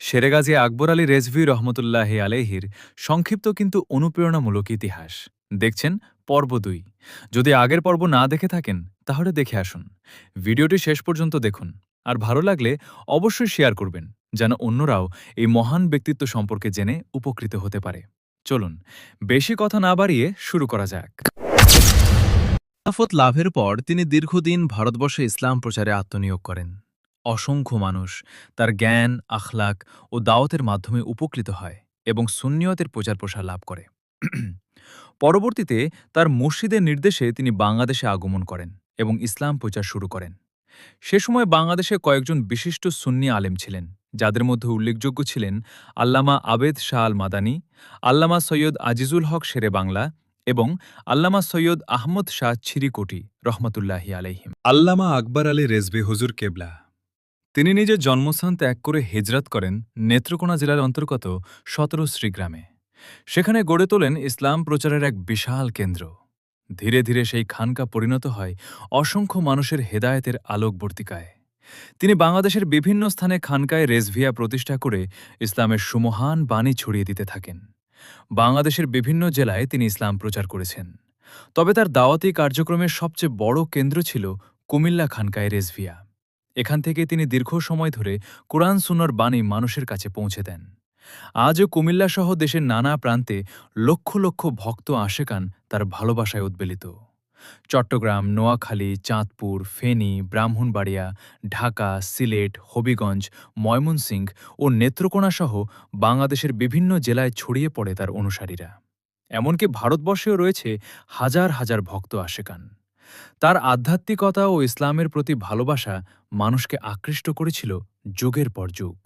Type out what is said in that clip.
শেরে গাজী আকবর আলী রেজভী রহমতুল্লাহ আলাইহির সংক্ষিপ্ত কিন্তু অনুপ্রেরণামূলক ইতিহাস দেখছেন পর্ব ২। যদি আগের পর্ব না দেখে থাকেন তাহলে দেখে আসুন। ভিডিওটি শেষ পর্যন্ত দেখুন, আর ভালো লাগলে অবশ্যই শেয়ার করবেন, যেন অন্যরাও এই মহান ব্যক্তিত্ব সম্পর্কে জেনে উপকৃত হতে পারে। চলুন বেশি কথা না বাড়িয়ে শুরু করা যাক। খেলাফত লাভের পর তিনি দীর্ঘদিন ভারতবর্ষে ইসলাম প্রচারে আত্মনিয়োগ করেন। অসংখ্য মানুষ তার জ্ঞান, আখলাক ও দাওয়াতের মাধ্যমে উপকৃত হয় এবং সুন্নিয়তের প্রচার প্রসার লাভ করে। পরবর্তীতে তার মুর্শিদের নির্দেশে তিনি বাংলাদেশে আগমন করেন এবং ইসলাম প্রচার শুরু করেন। সে সময় বাংলাদেশে কয়েকজন বিশিষ্ট সুন্নি আলেম ছিলেন, যাদের মধ্যে উল্লেখযোগ্য ছিলেন আল্লামা আবেদ শাহ আল মাদানী, আল্লামা সৈয়দ আজিজুল হক শেরে বাংলা এবং আল্লামা সৈয়দ আহমদ শাহ ছিরিকোটি রহমতুল্লাহি আলাইহিম। আল্লামা আকবর আলী রেজভী হুজুর কেবলা তিনি নিজের জন্মস্থান ত্যাগ করে হিজরত করেন নেত্রকোনা জেলার অন্তর্গত ১৭শ্রী গ্রামে। সেখানে গড়ে তোলেন ইসলাম প্রচারের এক বিশাল কেন্দ্র। ধীরে ধীরে সেই খানকা পরিণত হয় অসংখ্য মানুষের হেদায়েতের আলোকবর্তিকায়। তিনি বাংলাদেশের বিভিন্ন স্থানে খানকায় রেজভিয়া প্রতিষ্ঠা করে ইসলামের সুমহান বাণী ছড়িয়ে দিতে থাকেন। বাংলাদেশের বিভিন্ন জেলায় তিনি ইসলাম প্রচার করেছেন। তবে তার দাওয়াতি কার্যক্রমের সবচেয়ে বড় কেন্দ্র ছিল কুমিল্লা খানকায় রেজভিয়া। এখান থেকে তিনি দীর্ঘ সময় ধরে কোরআন সুন্নাহর বাণী মানুষের কাছে পৌঁছে দেন। আজও কুমিল্লাসহ দেশের নানা প্রান্তে লক্ষ লক্ষ ভক্ত আশেকান তার ভালোবাসায় উদ্বেলিত। চট্টগ্রাম, নোয়াখালী, চাঁদপুর, ফেনী, ব্রাহ্মণবাড়িয়া, ঢাকা, সিলেট, হবিগঞ্জ, ময়মনসিংহ ও নেত্রকোনাসহ বাংলাদেশের বিভিন্ন জেলায় ছড়িয়ে পড়ে তার অনুসারীরা। এমনকি ভারতবর্ষেও রয়েছে হাজার হাজার ভক্ত আশেকান। তার আধ্যাত্মিকতা ও ইসলামের প্রতি ভালোবাসা মানুষকে আকৃষ্ট করেছিল যুগের পর যুগ।